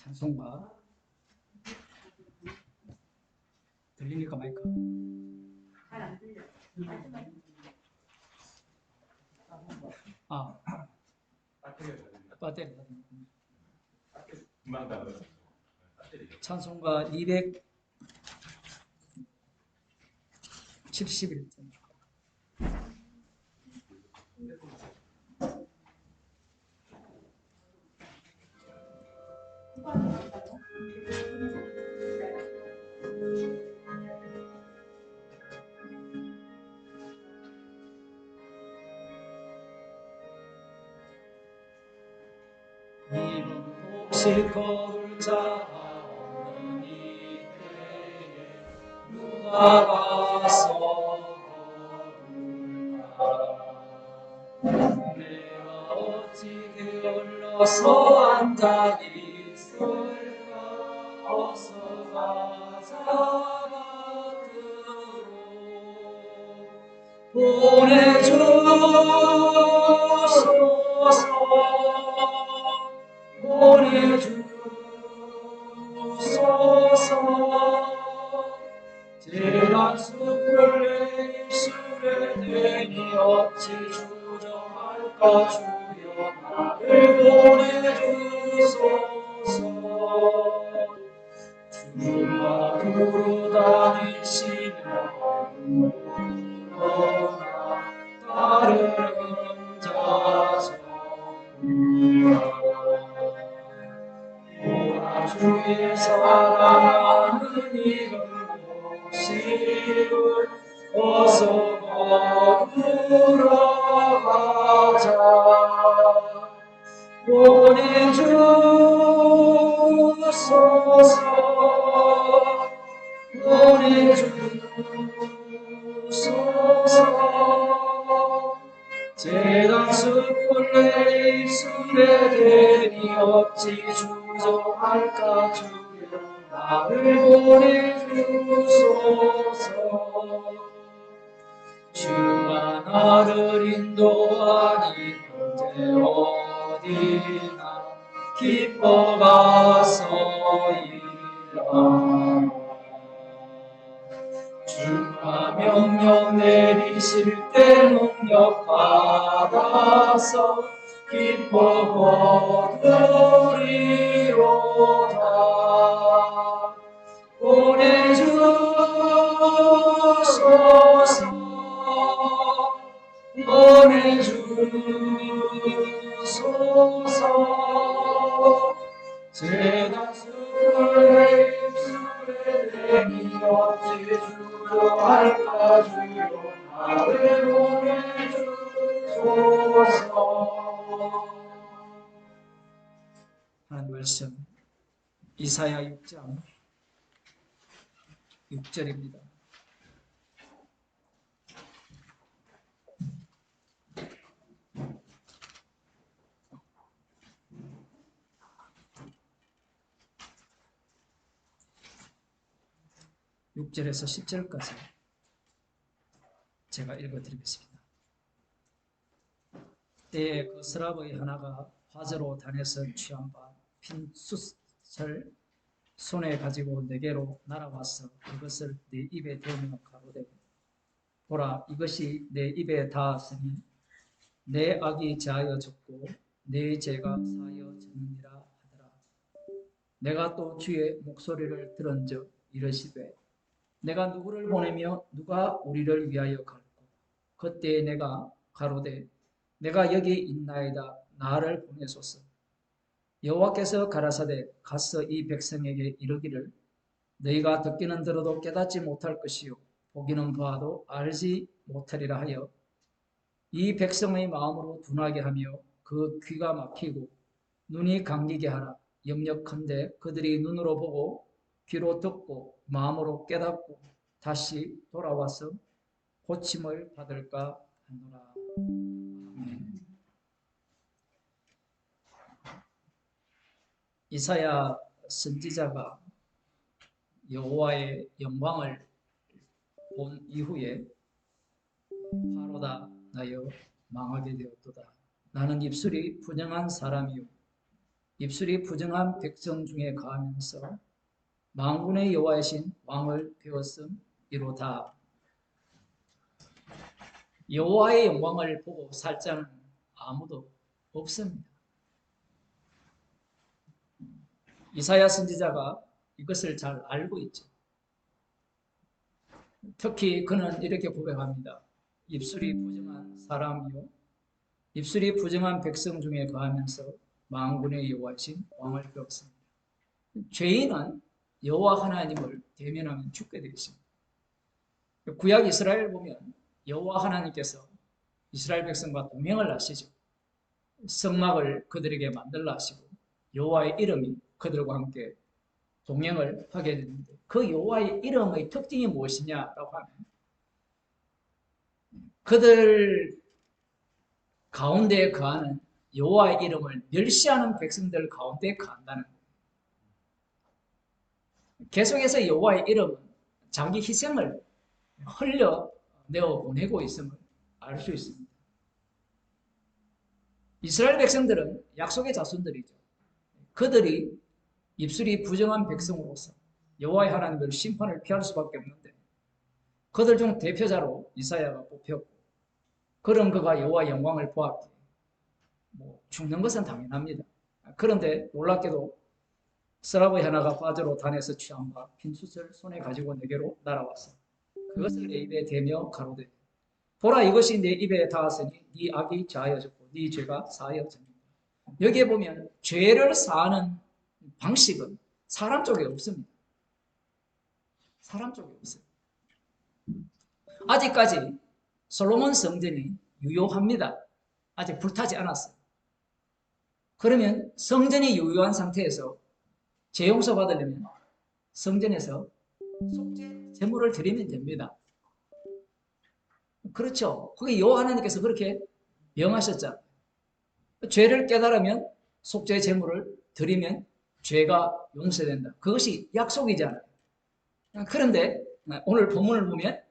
찬송가 들립니까 마이크? 잘 안 들려. 아, 배터리. 찬송가 271점. 이번 혹시 걸을 자가 없는 이때에 누가 가서 걸을까? 내가 어찌 게을러서 앉아 있을까? 어서 가자 밭으로 보내주소서. 보내주소서. 재단 숲을 내 입술에 대니 어찌 주저할까. 주여 나를 보내주소서. 주가 두루 다니시며 그러나 따르는 자 오라 주의 사랑하는 이들 모시고 어서 거두러 가자. 보내주소서. 보내주소서. 재단 숲을 내 입술에 대니 어찌 주저할까. 주여 나를 보내주소서. 주가 나를 인도하니 언제 어디나 기뻐 가서 일하라. 주가 명령 내리실 때 능력 받아서 기뻐 거두리로다. 보내주소서. 보내주소서. 재단 숲을 내 입술에 대니 어찌 주저할까. 주여 나를 보내주소서. 하는 말씀 이사야 6장 6절입니다. 육 절에서 10절까지 제가 읽어드리겠습니다. 때에 그 서랍의 하나가 화재로 단에서 취한 바 핀 숯을 손에 가지고 내게로 날아와서 그것을 내 입에 대며 가로되 보라 이것이 내 입에 닿았으니 내 악이 제하여졌고 내 죄가 사하여졌느니라 하더라. 내가 또 주의 목소리를 들은즉 이르시되 내가 누구를 보내며 누가 우리를 위하여 갈고. 그때 내가 가로되 내가 여기 있나이다. 나를 보내소서. 여호와께서 가라사대 가서 이 백성에게 이르기를 너희가 듣기는 들어도 깨닫지 못할 것이요 보기는 보아도 알지 못하리라 하여 이 백성의 마음으로 둔하게 하며 그 귀가 막히고 눈이 감기게 하라. 염려컨대 그들이 눈으로 보고 귀로 듣고 마음으로 깨닫고 다시 돌아와서 고침을 받을까 하노라. 아멘. 이사야 선지자가 여호와의 영광을 본 이후에 화로다 나여 망하게 되었도다. 나는 입술이 분영한 사람이요 입술이 부정한 백성 중에 거하면서 만군의 여호와이신 왕을 배웠음이로다. 여호와의 영광을 보고 살 자는 아무도 없습니다. 이사야 선지자가 이것을 잘 알고 있죠. 특히 그는 이렇게 고백합니다. 입술이 부정한 사람이요 입술이 부정한 백성 중에 거하면서 만군의 여호와이신 왕을 배웠습니다. 죄인은 여호와 하나님을 대면하면 죽게 되어 있습니다. 구약 이스라엘 보면 여호와 하나님께서 이스라엘 백성과 동맹을 하시죠. 성막을 그들에게 만들라 하시고 여호와의 이름이 그들과 함께 동행을 하게 되는데 그 여호와의 이름의 특징이 무엇이냐라고 하면 그들 가운데 거하는 여호와의 이름을 멸시하는 백성들 가운데 거한다는 거예요. 계속해서 여호와의 이름은 자기 희생을 흘려내어 보내고 있음을 알 수 있습니다. 이스라엘 백성들은 약속의 자손들이죠. 그들이 입술이 부정한 백성으로서 여호와의 하나님의 심판을 피할 수밖에 없는데 그들 중 대표자로 이사야가 뽑혔고 그런 그가 여호와의 영광을 보았기에 죽는 것은 당연합니다. 그런데 놀랍게도 서라보의 하나가 바저로 단에서 취함과 빈숯을 손에 가지고 내게로 날아왔어. 그것을 내 입에 대며 가로되 보라 이것이 내 입에 닿았으니 네 악이 자하여졌고 네 죄가 사하여졌다. 여기에 보면 죄를 사하는 방식은 사람 쪽에 없습니다. 사람 쪽에 없어요. 아직까지 솔로몬 성전이 유효합니다. 아직 불타지 않았어요. 그러면 성전이 유효한 상태에서 죄 용서 받으려면 성전에서 속죄 제물을 드리면 됩니다. 그렇죠. 그게 여호와 하나님께서 그렇게 명하셨잖아요. 죄를 깨달으면 속죄 제물을 드리면 죄가 용서된다. 그것이 약속이잖아요. 그런데 오늘 본문을 보면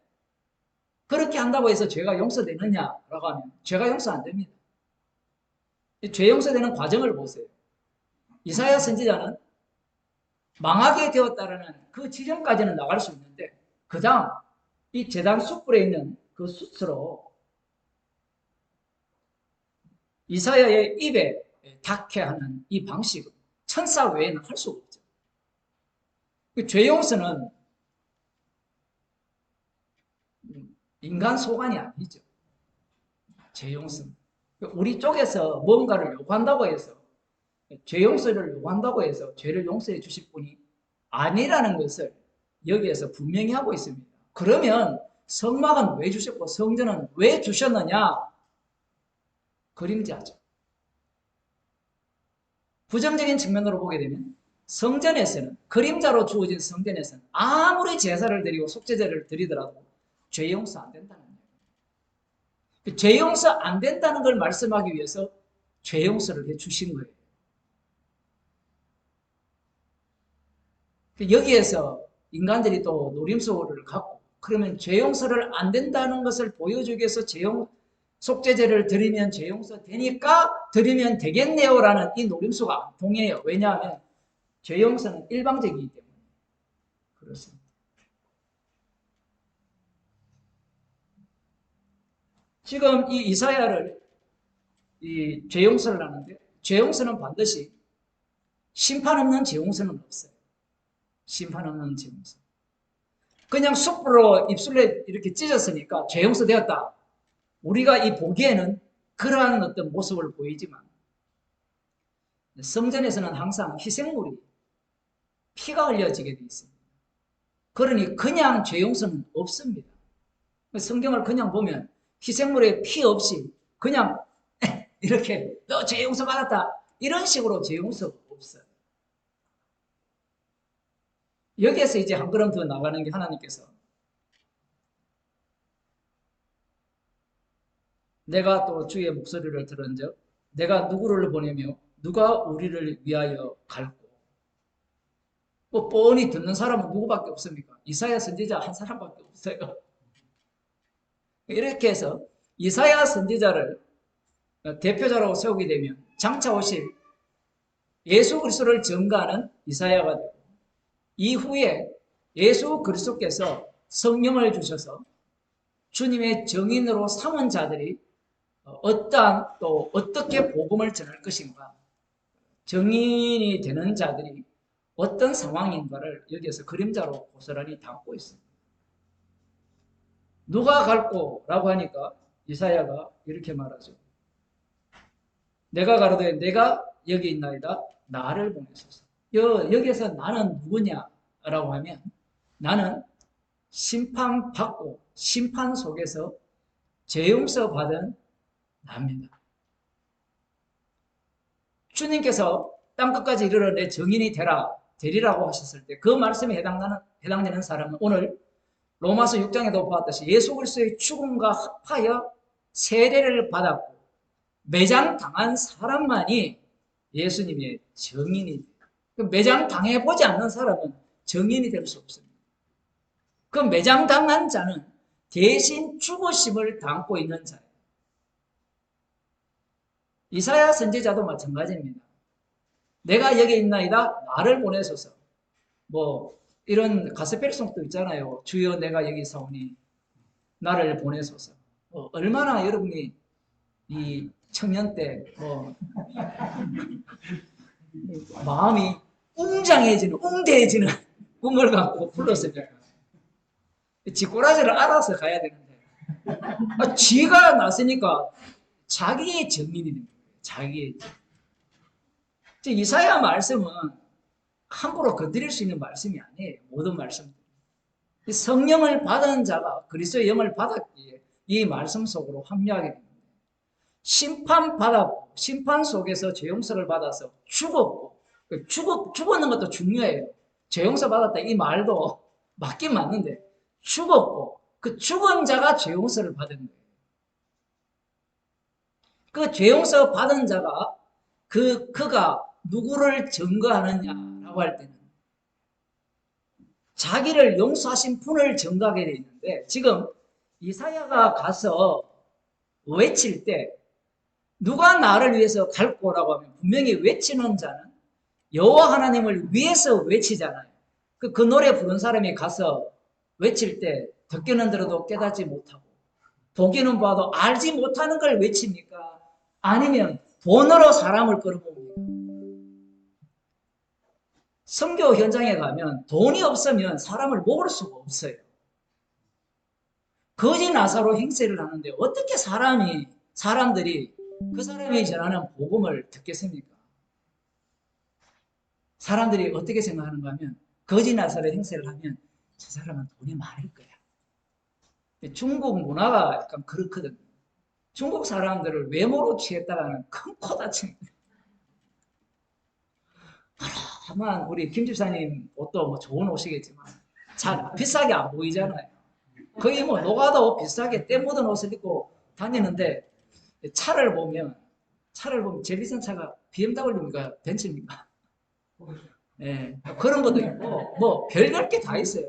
그렇게 한다고 해서 죄가 용서되느냐라고 하면 죄가 용서 안 됩니다. 죄 용서되는 과정을 보세요. 이사야 선지자는 망하게 되었다라는 그 지점까지는 나갈 수 있는데 그 다음 이 제단 숯불에 있는 그 숯으로 이사야의 입에 닿게 하는 이 방식은 천사 외에는 할 수가 없죠. 죄 용서는 인간 소관이 아니죠. 죄 용서는 우리 쪽에서 뭔가를 요구한다고 해서 죄 용서를 요구한다고 해서 죄를 용서해 주실 분이 아니라는 것을 여기에서 분명히 하고 있습니다. 그러면 성막은 왜 주셨고 성전은 왜 주셨느냐? 그림자죠. 부정적인 측면으로 보게 되면 성전에서는 그림자로 주어진 성전에서는 아무리 제사를 드리고 속죄제를 드리더라도 죄 용서 안 된다는 거예요. 죄 용서 안 된다는 걸 말씀하기 위해서 죄 용서를 해 주신 거예요. 여기에서 인간들이 또 노림수를 갖고 그러면 죄 용서를 안 된다는 것을 보여주기 위해서 속죄제를 드리면 죄 용서 되니까 드리면 되겠네요라는 이 노림수가 안 통해요. 왜냐하면 죄 용서는 일방적이기 때문에 그렇습니다. 지금 이 이사야를 이 죄 용서를 하는데 죄 용서는 반드시 심판 없는 죄 용서는 없어요. 심판 없는 죄 용서. 그냥 숯불로 입술에 이렇게 찢었으니까 죄 용서 되었다. 우리가 이 보기에는 그러한 어떤 모습을 보이지만 성전에서는 항상 희생물이 피가 흘려지게 되어 있습니다. 그러니 그냥 죄 용서는 없습니다. 성경을 그냥 보면 희생물에 피 없이 그냥 이렇게 너 죄 용서 받았다 이런 식으로 죄 용서가 없어요. 여기에서 이제 한 걸음 더 나가는 게 하나님께서 내가 또 주의 목소리를 들은 적 내가 누구를 보내며 누가 우리를 위하여 갈고 뭐 뻔히 듣는 사람은 누구밖에 없습니까? 이사야 선지자 한 사람밖에 없어요. 이렇게 해서 이사야 선지자를 대표자로 세우게 되면 장차 오실 예수 그리스도를 증거하는 이사야가 되고 이후에 예수 그리스도께서 성령을 주셔서 주님의 증인으로 삼은 자들이 어떠한 또 어떻게 복음을 전할 것인가 증인이 되는 자들이 어떤 상황인가를 여기에서 그림자로 고스란히 담고 있습니다. 누가 갈꼬라고 하니까 이사야가 이렇게 말하죠. 내가 가로되 내가 여기 있나이다 나를 보내소서. 여기에서 나는 누구냐라고 하면 나는 심판받고 심판 속에서 죄 용서 받은 나입니다. 주님께서 땅끝까지 이르러 내 증인이 되리라고 하셨을 때 그 말씀에 해당되는 사람은 오늘 로마서 6장에도 보았듯이 예수 그리스도의 죽음과 합하여 세례를 받았고 매장당한 사람만이 예수님의 증인이 돼요. 매장당해보지 않는 사람은 증인이 될 수 없습니다. 그 매장당한 자는 대신 죽으심을 담고 있는 자예요. 이사야 선지자도 마찬가지입니다. 내가 여기 있나이다 나를 보내소서. 뭐 이런 가스펠송도 있잖아요. 주여 내가 여기 사오니 나를 보내소서. 얼마나 여러분이 이 청년 때 마음이 웅대해지는 꿈을 갖고 불렀습니다. 지꼬라지를 알아서 가야 되는데 쥐가 났으니까 자기의 증인이 됩니다. 자기의 이사야 말씀은 함부로 건드릴 수 있는 말씀이 아니에요. 모든 말씀들. 성령을 받은 자가 그리스도의 영을 받았기에 이 말씀 속으로 합류하게 됩니다. 심판받았고 심판 속에서 죄 용서를 받아서 죽었고 죽었는 것도 중요해요. 죄 용서 받았다 이 말도 맞긴 맞는데 죽었고 그 죽은 자가 죄 용서를 받은 거예요. 그 죄 용서 받은 자가 그가 누구를 증거하느냐라고 할 때는 자기를 용서하신 분을 증거하게 되어 있는데 지금 이사야가 가서 외칠 때 누가 나를 위해서 갈 거라고 하면 분명히 외치는 자는 여호와 하나님을 위해서 외치잖아요. 그 노래 부른 사람이 가서 외칠 때 듣기는 들어도 깨닫지 못하고 보기는 봐도 알지 못하는 걸 외칩니까? 아니면 돈으로 사람을 끌어모읍니까? 선교 현장에 가면 돈이 없으면 사람을 모을 수가 없어요. 거지 나사로 행세를 하는데 어떻게 사람들이 그 사람이 전하는 복음을 듣겠습니까? 사람들이 어떻게 생각하는가 하면 거지 나사로 행세를 하면 저 사람은 돈이 많을 거야. 중국 문화가 약간 그렇거든요. 중국 사람들을 외모로 취했다가는 큰 코 다칩니다. 다만 우리 김 집사님 옷도 뭐 좋은 옷이겠지만 잘 비싸게 안 보이잖아요. 거의 뭐 노가다 비싸게 때 묻은 옷을 입고 다니는데 차를 보면 제일 비싼 차가 BMW입니까? 벤츠입니까? 네, 그런 것도 있고 뭐 별별 게 다 있어요.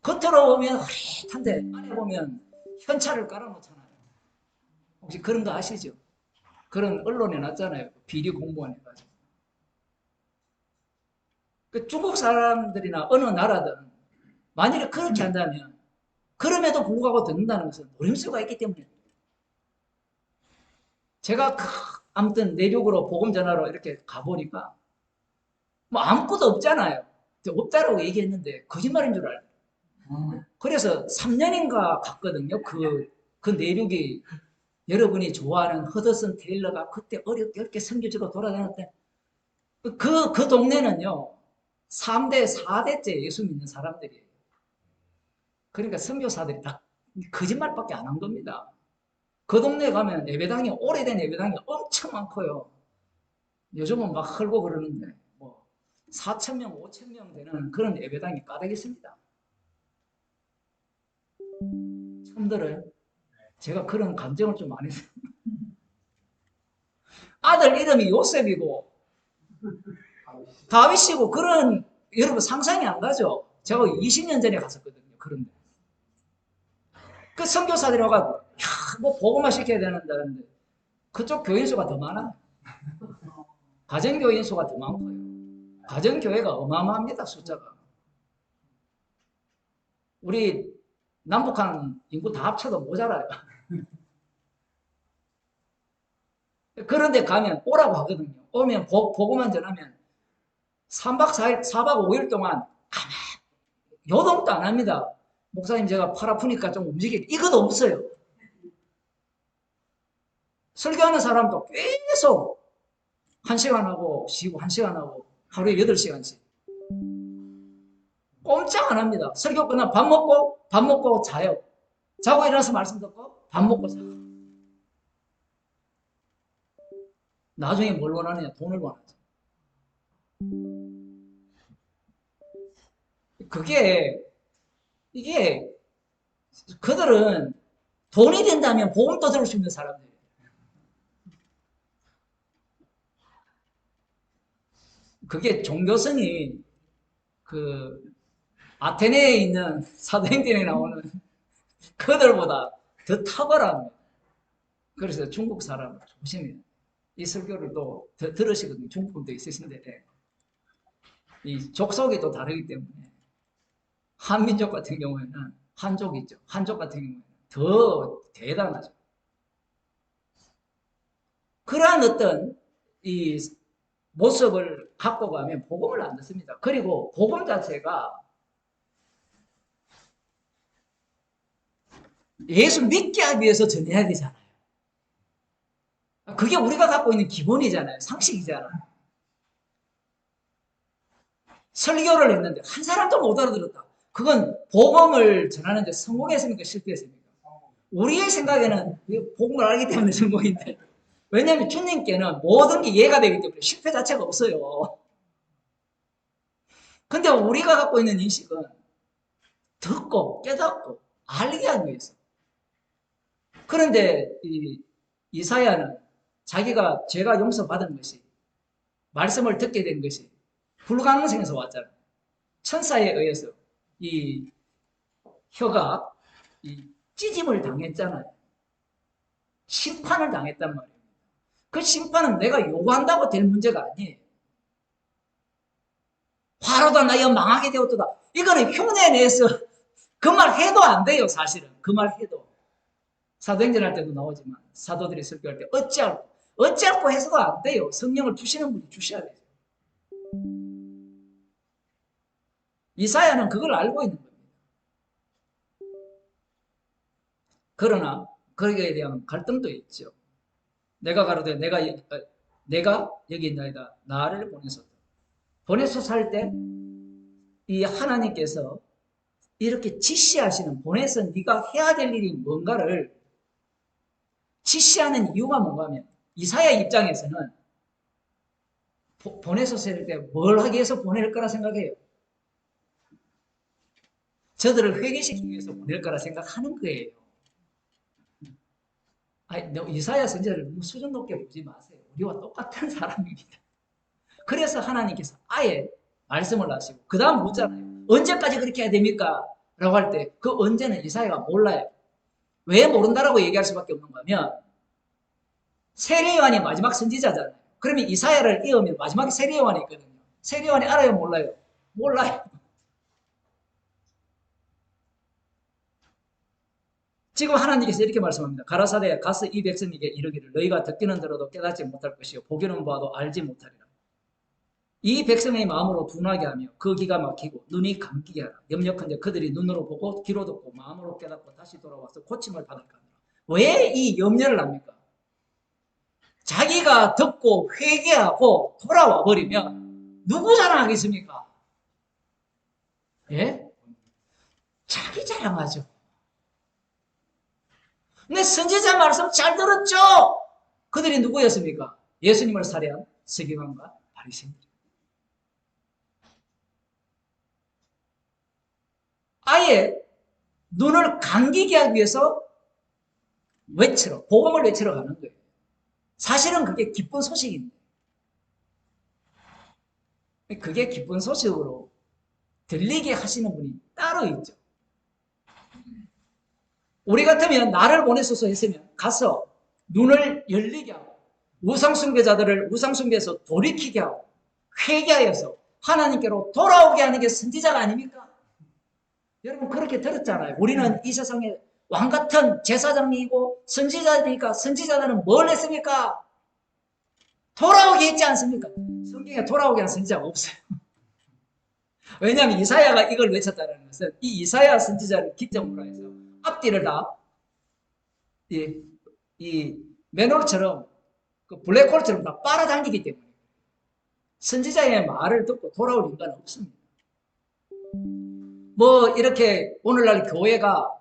겉으로 보면 흐릿한데 안에 보면 현찰을 깔아놓잖아요. 혹시 그런 거 아시죠? 그런 언론에 났잖아요. 비리 공무원 해가지고. 그 중국 사람들이나 어느 나라든 만일에 그렇게 한다면 그럼에도 불구하고 듣는다는 것은 노림수가 있기 때문에 제가 아무튼 내륙으로 복음 전하러 이렇게 가보니까 뭐 아무것도 없잖아요. 없다라고 얘기했는데 거짓말인 줄 알고. 그래서 3년인가 갔거든요. 그 내륙이 여러분이 좋아하는 허드슨 테일러가 그때 어렵게 선교지로 돌아다녔대. 그 동네는요. 3대, 4대째 예수 믿는 사람들이에요. 그러니까 선교사들이 다 거짓말밖에 안 한 겁니다. 그 동네에 가면 예배당이 오래된 예배당이 엄청 많고요. 요즘은 막 헐고 그러는데 뭐 4,000명, 5,000명 되는 그런 예배당이 가득 있습니다. 처음 들어요? 제가 그런 감정을 좀 많이 했어요. 아들 이름이 요셉이고 다윗이고 그런 여러분 상상이 안 가죠? 제가 20년 전에 갔었거든요. 그런데 그 선교사들이 와가지고 뭐 복음화 시켜야 되는데 그쪽 교인 수가 더 많아요. 가정교회 인수가 더 많고요. 가정교회가 어마어마합니다, 숫자가. 우리 남북한 인구 다 합쳐도 모자라요. 그런데 가면 오라고 하거든요. 오면 보고만 전하면 3박 4일, 4박 5일 동안 가만 요동도 안 합니다. 목사님 제가 팔 아프니까 좀 움직이게. 이것도 없어요. 설교하는 사람도 계속 1시간 하고 쉬고 1시간 하고 하루에 8시간씩. 꼼짝 안 합니다. 설교 끝나면 밥 먹고 자요. 자고 일어나서 말씀 듣고 밥 먹고 자요. 나중에 뭘 원하느냐? 돈을 원하죠. 이게 그들은 돈이 된다면 복음도 들을 수 있는 사람들이에요. 그게 종교성이 그 아테네에 있는 사도행전에 나오는 그들보다 더 탁월합니다. 그래서 중국 사람 조심해요. 이 설교를 또 들으시거든요. 중국 분도 있으신데 이 족속이 또 다르기 때문에 한민족 같은 경우에는 한족 있죠. 한족 같은 경우에는 더 대단하죠. 그러한 어떤 이 모습을 갖고 가면 복음을 안 듣습니다. 그리고 복음 자체가 예수 믿게 하기 위해서 전해야 되잖아요. 그게 우리가 갖고 있는 기본이잖아요. 상식이잖아요. 설교를 했는데 한 사람도 못 알아들었다. 그건 복음을 전하는데 성공했습니까? 실패했습니까? 우리의 생각에는 복음을 알기 때문에 성공인데 왜냐하면 주님께는 모든 게 이해가 되기 때문에 실패 자체가 없어요. 근데 우리가 갖고 있는 인식은 듣고 깨닫고 알게 하기 위해서. 그런데 이사야는 자기가 죄가 용서받은 것이 말씀을 듣게 된 것이 불가능성에서 왔잖아요. 천사에 의해서 이 혀가 찢임을 당했잖아요. 심판을 당했단 말이에요. 그 심판은 내가 요구한다고 될 문제가 아니에요. 화로다 나여 망하게 되었도다. 이거는 흉내내서 그 말 해도 안 돼요, 사실은. 그 말 해도. 사도행전 할 때도 나오지만 사도들이 설교할 때 어찌할고 해서도 안 돼요. 성령을 주시는 분이 주셔야 돼요. 이사야는 그걸 알고 있는 겁니다. 그러나 거기에 대한 갈등도 있죠. 내가 가로되 내가 여기 있나이다. 나를 보내소서 할 때 이 하나님께서 이렇게 지시하시는 보내서 네가 해야 될 일이 뭔가를 지시하는 이유가 뭔가 하면 이사야 입장에서는 보내소서 할 때 뭘 하기 위해서 보낼 거라 생각해요. 저들을 회개시키기 위해서 보낼 거라 생각하는 거예요. 이사야 선지자를 너무 수준 높게 보지 마세요. 우리와 똑같은 사람입니다. 그래서 하나님께서 아예 말씀을 하시고 그 다음 묻잖아요. 언제까지 그렇게 해야 됩니까? 라고 할 때 그 언제는 이사야가 몰라요. 왜 모른다라고 얘기할 수밖에 없는 거면 세례 요한이 마지막 선지자잖아요. 그러면 이사야를 이으면 마지막에 세례 요한이 있거든요. 세례 요한이 알아요? 몰라요? 몰라요. 지금 하나님께서 이렇게 말씀합니다. 가라사대 가서 이 백성에게 이르기를 너희가 듣기는 들어도 깨닫지 못할 것이요 보기는 봐도 알지 못하리라. 이 백성의 마음으로 둔하게 하며 그 귀가 막히고 눈이 감기게 하라. 염려컨대 그들이 눈으로 보고 귀로 듣고 마음으로 깨닫고 다시 돌아와서 고침을 받을까 하노라. 왜 이 염려를 합니까? 자기가 듣고 회개하고 돌아와 버리면 누구 자랑하겠습니까? 예? 자기 자랑하죠. 근데 선지자 말씀 잘 들었죠? 그들이 누구였습니까? 예수님을 살해한 서기관과 바리새인들. 아예 눈을 감기게 하기 위해서 복음을 외치러 가는 거예요. 사실은 그게 기쁜 소식인데 그게 기쁜 소식으로 들리게 하시는 분이 따로 있죠. 우리 같으면 나를 보내소서 했으면 가서 눈을 열리게 하고 우상숭배자들을 우상숭배에서 돌이키게 하고 회개하여서 하나님께로 돌아오게 하는 게 선지자가 아닙니까? 여러분 그렇게 들었잖아요. 우리는 이 세상에 왕같은 제사장이고 선지자니까 선지자들은 뭘 했습니까? 돌아오게 했지 않습니까? 성경에 돌아오게 한 선지자가 없어요. 왜냐하면 이사야가 이걸 외쳤다는 것은 이 이사야 선지자를 기점으로 해서 앞뒤를 다 이 맨홀처럼 그 블랙홀처럼 다 빨아당기기 때문에 선지자의 말을 듣고 돌아올 인간은 없습니다. 뭐 이렇게 오늘날 교회가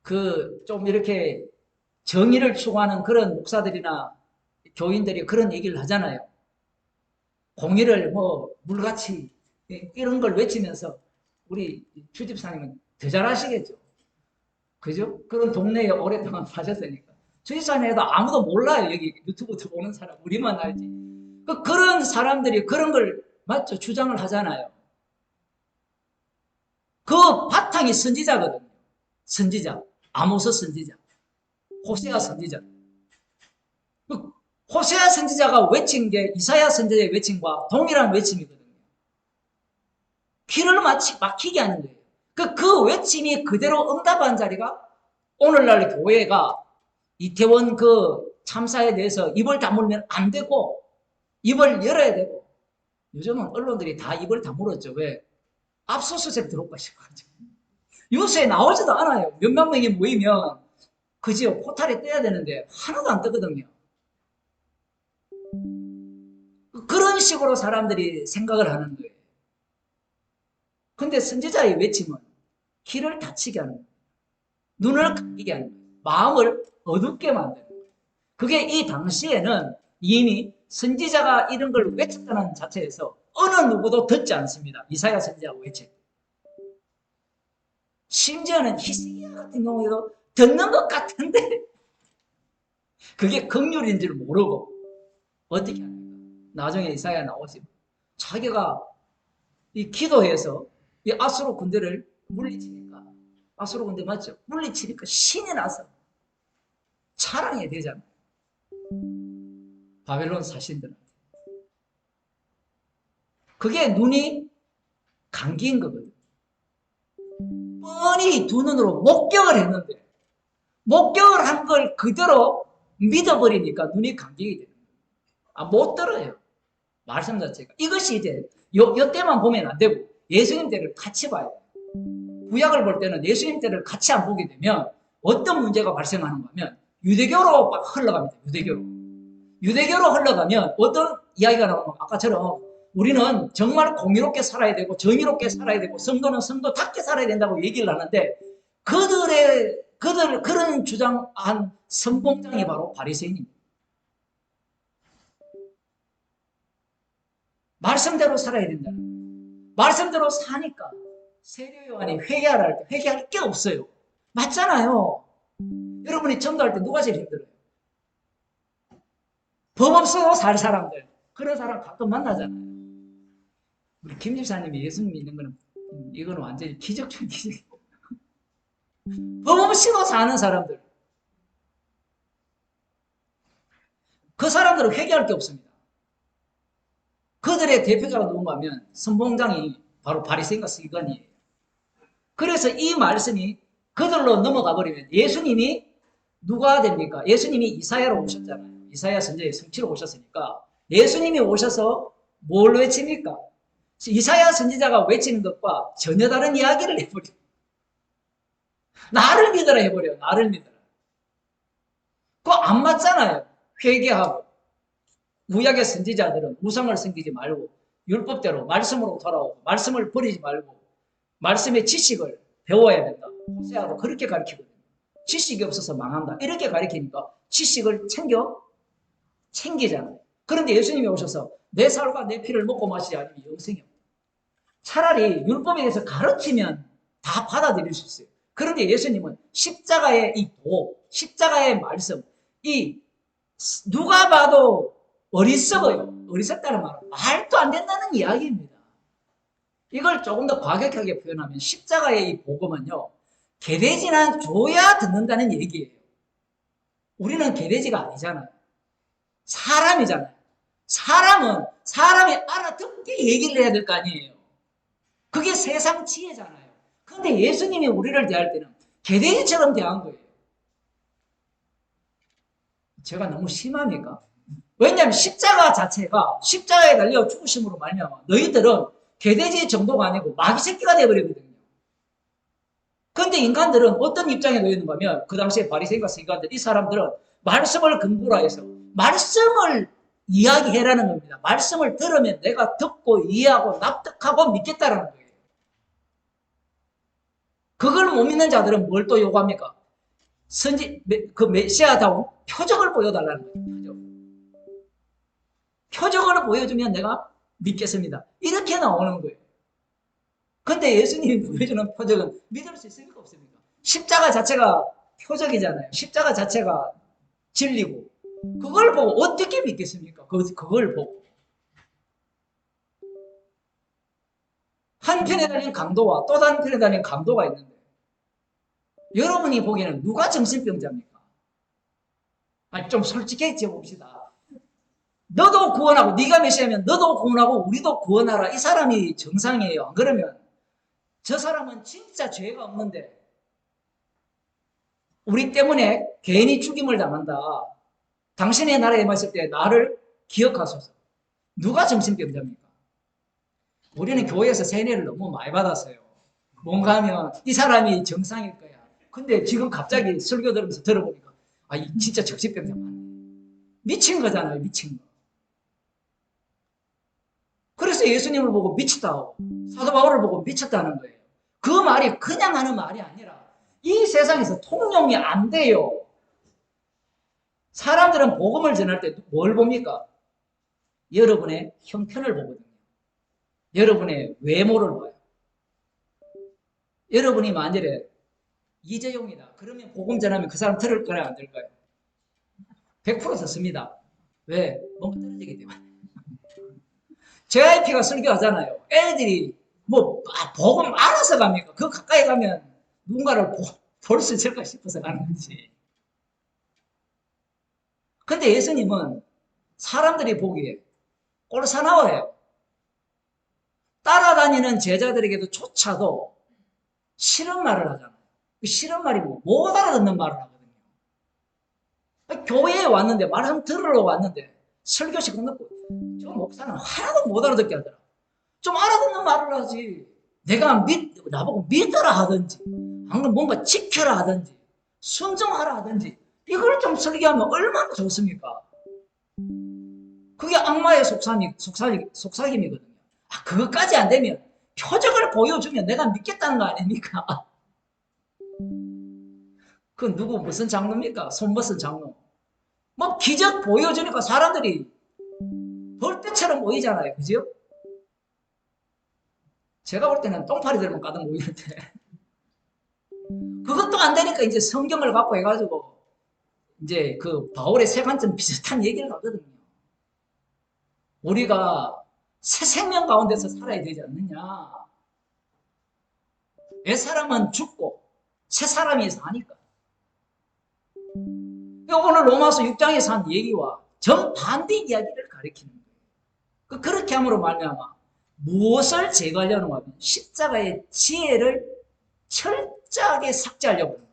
그 좀 이렇게 정의를 추구하는 그런 목사들이나 교인들이 그런 얘기를 하잖아요. 공의를 뭐 물같이 이런 걸 외치면서 우리 주집사님은 더 잘하시겠죠. 그죠? 그런 동네에 오랫동안 사셨으니까. 주집사님에도 아무도 몰라요. 여기 유튜브 보는 사람 우리만 알지. 그런 사람들이 그런 걸 맞죠? 주장을 하잖아요. 그 바탕이 선지자거든요. 선지자. 아모스 선지자. 호세아 선지자. 호세아 선지자가 외친 게 이사야 선지자의 외침과 동일한 외침이거든요. 귀를 막히게 하는 거예요. 그 외침이 그대로 응답한 자리가 오늘날 교회가 이태원 그 참사에 대해서 입을 다물면 안 되고 입을 열어야 되고 요즘은 언론들이 다 입을 다물었죠. 왜? 압수수색 들어올까 싶어가지고. 뉴스에 나오지도 않아요. 몇만 명이 모이면 그지요. 포탈에 떼야 되는데 하나도 안 뜨거든요. 그런 식으로 사람들이 생각을 하는 거예요. 근데 선지자의 외침은 귀를 닫히게 하는 거예요. 눈을 감기게 하는 거예요. 마음을 어둡게 만드는 거예요. 그게 이 당시에는 이미 선지자가 이런 걸 외쳤다는 자체에서 어느 누구도 듣지 않습니다. 이사야 선지자가 외쳤고. 심지어는 히스기야 같은 경우에도 듣는 것 같은데 그게 긍휼인 줄 모르고 어떻게 합니까? 나중에 이사야 나오시고 자기가 이 기도해서 이 아수르 군대를 물리치니까 아수르 군대 맞죠? 물리치니까 신이 나서 자랑해야 되잖아요. 바벨론 사신들한테. 그게 눈이 감기인 거거든요. 뻔히 두 눈으로 목격을 했는데 목격을 한 걸 그대로 믿어버리니까 눈이 감기게 되는 거예요. 못 들어요. 말씀 자체가. 이것이 이제 요 때만 보면 안 되고 예수님 때를 같이 봐야 돼요. 구약을 볼 때는 예수님 때를 같이 안 보게 되면 어떤 문제가 발생하는가 하면 유대교로 막 흘러갑니다. 유대교로 흘러가면 어떤 이야기가 나오면 아까처럼 우리는 정말 공의롭게 살아야 되고 정의롭게 살아야 되고 성도는 성도답게 살아야 된다고 얘기를 하는데 그런 주장한 선봉장이 바로 바리새인입니다. 말씀대로 살아야 된다. 말씀대로 사니까 세례 요한이 회개하라 할 때 회개할 게 없어요. 맞잖아요. 여러분이 전도할 때 누가 제일 힘들어요? 법 없어도 살 사람들. 그런 사람 가끔 만나잖아요. 우리 김 집사님이 예수님 믿는 거는 이거는 완전히 기적 중 기적. 법 없이도 사는 사람들. 그 사람들은 회개할 게 없습니다. 그들의 대표자가 누군가 하면 선봉장이 바로 바리새인과 서기관이에요. 그래서 이 말씀이 그들로 넘어가 버리면 예수님이 누가 됩니까? 예수님이 이사야로 오셨잖아요. 이사야 선지자의 성취로 오셨으니까 예수님이 오셔서 뭘 외칩니까? 이사야 선지자가 외치는 것과 전혀 다른 이야기를 해버려요. 나를 믿으라 해버려요. 나를 믿으라. 그거 안 맞잖아요. 회개하고 구약의 선지자들은 우상을 섬기지 말고 율법대로 말씀으로 돌아오고 말씀을 버리지 말고 말씀의 지식을 배워야 된다. 호세아도 그렇게 가르치거든요. 지식이 없어서 망한다. 이렇게 가르치니까 지식을 챙기잖아요. 그런데 예수님이 오셔서 내 살과 내 피를 먹고 마시지 않으면 영생이 없다. 차라리 율법에 대해서 가르치면 다 받아들일 수 있어요. 그런데 예수님은 십자가의 이 도, 십자가의 말씀, 이 누가 봐도 어리석어요. 어리석다는 말은 말도 안 된다는 이야기입니다. 이걸 조금 더 과격하게 표현하면 십자가의 이 복음은요. 개돼지는 줘야 듣는다는 얘기예요. 우리는 개돼지가 아니잖아요. 사람이잖아요. 사람은 사람이 알아듣게 얘기를 해야 될 거 아니에요. 그게 세상 지혜잖아요. 그런데 예수님이 우리를 대할 때는 개돼지처럼 대한 거예요. 제가 너무 심합니까? 왜냐하면 십자가 자체가 십자가에 달려 죽으심으로 말미암아 너희들은 개돼지 정도가 아니고 마귀 새끼가 되어버리거든요. 그런데 인간들은 어떤 입장에 놓여 있는가 하면 그 당시에 바리새인과 서기관들 이 사람들은 말씀을 근거로 해서 말씀을 이야기해라는 겁니다. 말씀을 들으면 내가 듣고 이해하고 납득하고 믿겠다라는 거예요. 그걸 못 믿는 자들은 뭘 또 요구합니까? 그 메시아다운 표적을 보여달라는 거예요. 표적을 보여주면 내가 믿겠습니다. 이렇게 나오는 거예요. 근데 예수님이 보여주는 표적은 믿을 수 있습니까? 없습니까? 십자가 자체가 표적이잖아요. 십자가 자체가 진리고 그걸 보고 어떻게 믿겠습니까? 그걸 보고 한편에 달린 강도와 또 다른 편에 달린 강도가 있는데 여러분이 보기에는 누가 정신병자입니까? 아니, 좀 솔직해져 봅시다. 너도 구원하고 네가 메시아면 너도 구원하고 우리도 구원하라. 이 사람이 정상이에요. 안 그러면 저 사람은 진짜 죄가 없는데 우리 때문에 괜히 죽임을 당한다. 당신의 나라에 임했을 때 나를 기억하소서. 누가 정신병자입니까? 우리는 교회에서 세뇌를 너무 많이 받았어요. 뭔가 하면 이 사람이 정상일 거야. 근데 지금 갑자기 설교 들으면서 들어보니까 아, 이 진짜 정신병자 맞네. 미친 거잖아요. 미친 거. 그래서 예수님을 보고 미쳤다 하고 사도 바울을 보고 미쳤다는 거예요. 그 말이 그냥 하는 말이 아니라 이 세상에서 통용이 안 돼요. 사람들은 복음을 전할 때 뭘 봅니까? 여러분의 형편을 보거든요. 여러분의 외모를 봐요. 여러분이 만일에 이재용이다. 그러면 복음 전하면 그 사람 들을 거냐 안 들을까요? 100% 듣습니다. 왜? 뭔가 떨어지기 때문에. JYP가 설교하잖아요. 애들이 뭐 복음 알아서 갑니까? 그 가까이 가면 누군가를 볼 수 있을까 싶어서 가는 거지. 근데 예수님은 사람들이 보기에 꼴사나워해요. 따라다니는 제자들에게도 조차도 싫은 말을 하잖아요. 그 싫은 말이 못 알아듣는 말을 하거든요. 교회에 왔는데 말 한 들으러 왔는데 설교식 끝났고 저 목사는 하나도 못 알아듣게 하더라. 좀 알아듣는 말을 하지. 나보고 믿어라 하든지 아니면 뭔가 지켜라 하든지 순종하라 하든지 이걸 좀 설교하면 얼마나 좋습니까? 그게 악마의 속삭임이거든요. 아, 그것까지 안 되면 표적을 보여주면 내가 믿겠다는 거 아닙니까? 그 누구 무슨 장로입니까? 손벗은 장로. 뭐 기적 보여주니까 사람들이 벌떼처럼 모이잖아요. 그죠? 제가 볼 때는 똥파리들만 가득 모이는데 그것도 안 되니까 이제 성경을 갖고 해가지고 이제 그 바울의 세 관점 비슷한 얘기를 하거든요. 우리가 새 생명 가운데서 살아야 되지 않느냐. 옛사람은 죽고 새 사람이 사니까. 오늘 로마서 6장에서 한 얘기와 정반대 이야기를 가리키는 거예요. 그렇게 함으로 말미암아 무엇을 제거하려는 거냐면 십자가의 지혜를 철저하게 삭제하려고 하는 거예요.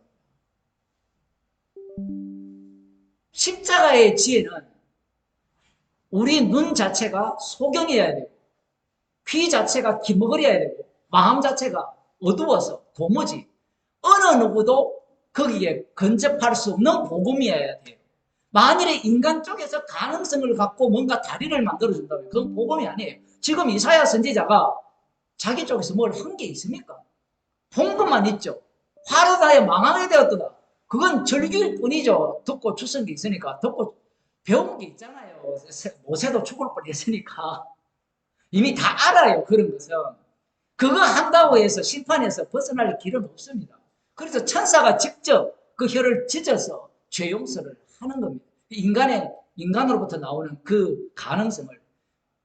십자가의 지혜는 우리 눈 자체가 소경이어야 되고 귀 자체가 기머거려야 되고 마음 자체가 어두워서 도무지 어느 누구도 거기에 근접할 수 없는 복음이어야 돼요. 만일에 인간 쪽에서 가능성을 갖고 뭔가 다리를 만들어준다면 그건 복음이 아니에요. 지금 이사야 선지자가 자기 쪽에서 뭘 한 게 있습니까? 본 것만 있죠. 화로다에 망하게 되었더라. 그건 절규일 뿐이죠. 듣고 추선 게 있으니까. 듣고 배운 게 있잖아요. 모세도 죽을 뻔했으니까. 이미 다 알아요. 그런 것은. 그거 한다고 해서 심판에서 벗어날 길은 없습니다. 그래서 천사가 직접 그 혀를 찢어서 죄 용서를 하는 겁니다. 인간으로부터 나오는 그 가능성을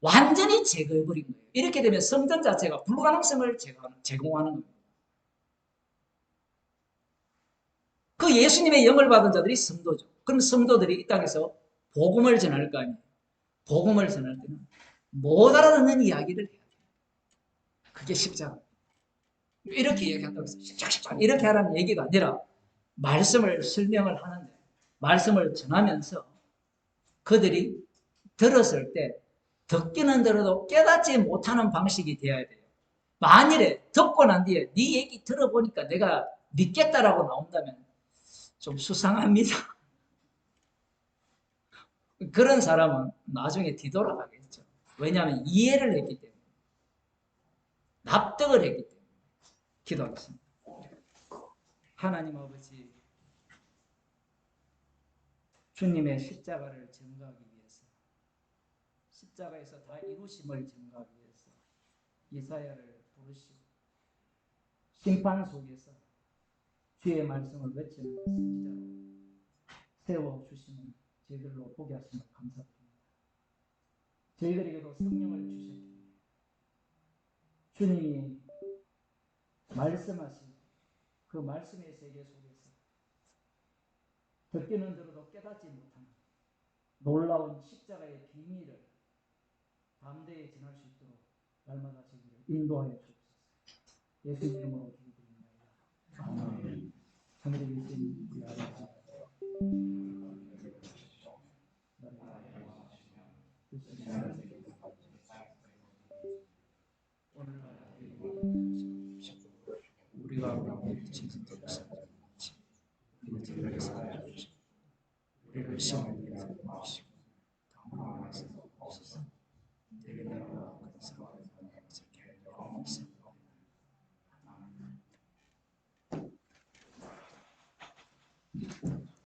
완전히 제거해버린 거예요. 이렇게 되면 성전 자체가 불가능성을 제공하는 겁니다. 그 예수님의 영을 받은 자들이 성도죠. 그럼 성도들이 이 땅에서 복음을 전할 거 아니에요. 복음을 전할 때는 못 알아듣는 이야기를 해야 돼요. 그게 십자가. 이렇게 얘기한다고 해서 십자가 이렇게 하라는 얘기가 아니라 말씀을 설명을 하는데 말씀을 전하면서 그들이 들었을 때 듣기는 들어도 깨닫지 못하는 방식이 되어야 돼요. 만일에 듣고 난 뒤에 네 얘기 들어보니까 내가 믿겠다라고 나온다면 좀 수상합니다. 그런 사람은 나중에 뒤돌아가겠죠. 왜냐하면 이해를 했기 때문에 납득을 했기 때문에. 기도하겠습니다. 하나님 아버지, 주님의 십자가를 증거하기 위해서, 십자가에서 다 이루심을 증거하기 위해서 이사야를 부르시고 심판 속에서 주의 말씀을 외치는 선지자로 세워주시는 저희들로 보게 하심을 감사드립니다. 저희들에게도 성령을 주셨기에 주님이 말씀하신 그 말씀의 세계 속에서 듣기는 들어도 깨닫지 못하는 놀라운 십자가의 비밀을 담대히 전할 수 있도록 날마다 저희를 인도하여 주옵소서. 예수 이름으로 기도드립니다. 아멘. 하늘에 계신 우리 아버지, 오늘날 우리가 우리의 죄짓들을 사하지 우리의 죄를 사하여 주시고 우리를 시험에 들게 하지 마시고